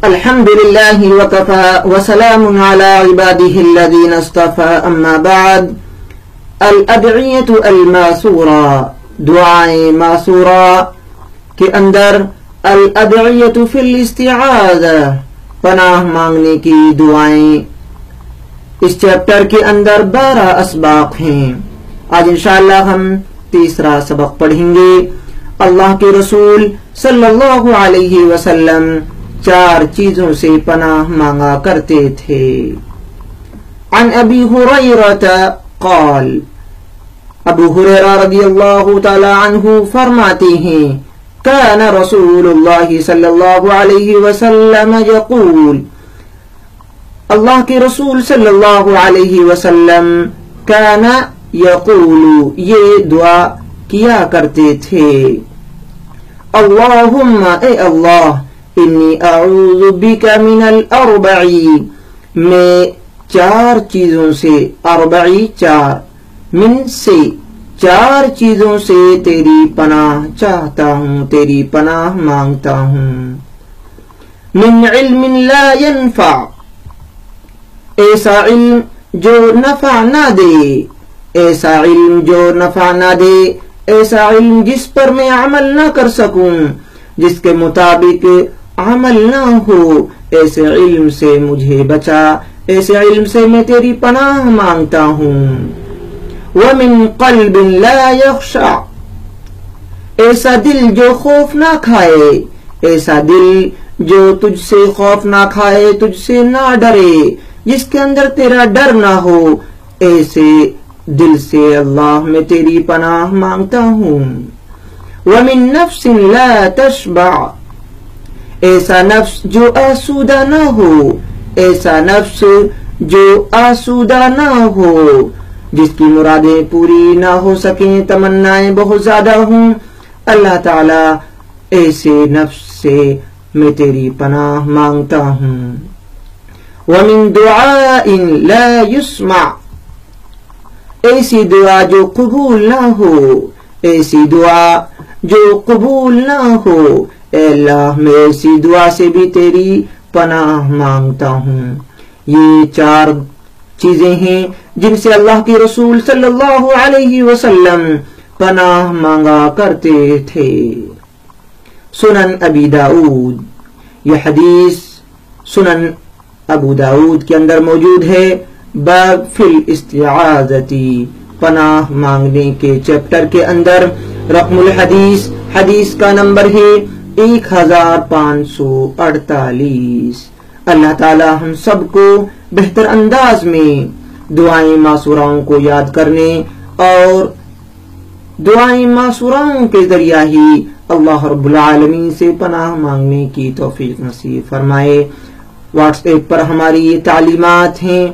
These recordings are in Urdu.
الحمد لله وكفى وسلام على عباده الذين اصطفى اما بعد الادعیۃ الماثورہ دعائیں معصورہ کے اندر الادعیۃ فی الاستعاذہ پناہ مانگنے کی دعائیں، اس چیپٹر کے اندر 12 اسباق ہیں۔ آج انشاءاللہ ہم تیسرا سبق پڑھیں گے۔ اللہ کے رسول صلی اللہ علیہ وسلم 4 چیزوں سے پناہ مانگا کرتے تھے۔ عن ابی ہریرہ قال، ابو ہریرہ رضی اللہ تعالی عنہ فرماتے ہیں کان رسول اللہ صلی اللہ علیہ وسلم یقول، اللہ کے رسول صلی اللہ علیہ وسلم کان یقول یہ دعا کیا کرتے تھے، اللہم اے اللہ، انی اعوذ بک من الاربع، میں 4 چیزوں سے، اربعی 4، من سے 4 چیزوں سے تیری پناہ چاہتا ہوں، تیری پناہ مانگتا ہوں۔ من علم لا ينفع، ایسا علم جو نفع نہ دے، ایسا علم جو نفع نہ دے، ایسا علم جس پر میں عمل نہ کر سکوں، جس کے مطابق عمل نہ ہو، ایسے علم سے مجھے بچا، ایسے علم سے میں تیری پناہ مانگتا ہوں۔ وَمِن قَلْبٍ لَا يَخْشَعْ، ایسا دل جو خوف نہ کھائے، ایسا دل جو تجھ سے خوف نہ کھائے، تجھ سے نہ ڈرے، جس کے اندر تیرا ڈر نہ ہو، ایسے دل سے اللہ میں تیری پناہ مانگتا ہوں۔ وَمِن نَفْسٍ لَا تَشْبَعْ، ایسا نفس جو آسودہ نہ ہو، ایسا نفس جو آسودہ نہ ہو، جس کی مرادیں پوری نہ ہو سکیں، تمنائیں بہت زیادہ ہوں، اللہ تعالی ایسے نفس سے میں تیری پناہ مانگتا ہوں۔ وَمِن دُعَاءٍ لَا يُسْمَعْ، ایسی دعا جو قبول نہ ہو، ایسی دعا جو قبول نہ ہو، اے اللہ میں ایسی دعا سے بھی تیری پناہ مانگتا ہوں۔ یہ 4 چیزیں ہیں جن سے اللہ کے رسول صلی اللہ علیہ وسلم پناہ مانگا کرتے تھے۔ سنن ابی داؤد، یہ حدیث سنن ابو داؤد کے اندر موجود ہے، باب فی الاستعاذتی، پناہ مانگنے کے چیپٹر کے اندر۔ رقم الحدیث، حدیث کا نمبر ہے 1548۔ اللہ تعالی ہم سب کو بہتر انداز میں دعائیں معصوراؤں کو یاد کرنے اور دعائیں معصوراؤں کے ذریعہ ہی اللہ رب العالمین سے پناہ مانگنے کی توفیق نصیب فرمائے۔ واٹس ایپ پر ہماری یہ تعلیمات ہیں،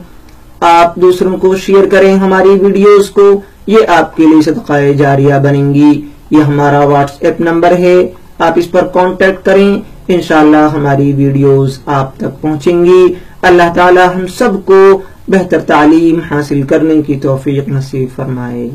آپ دوسروں کو شیئر کریں ہماری ویڈیوز کو، یہ آپ کے لیے صدقہ جاریہ بنیں گی۔ یہ ہمارا واٹس ایپ نمبر ہے، آپ اس پر کانٹیکٹ کریں، انشاءاللہ ہماری ویڈیوز آپ تک پہنچیں گی۔ اللہ تعالی ہم سب کو بہتر تعلیم حاصل کرنے کی توفیق نصیب فرمائے۔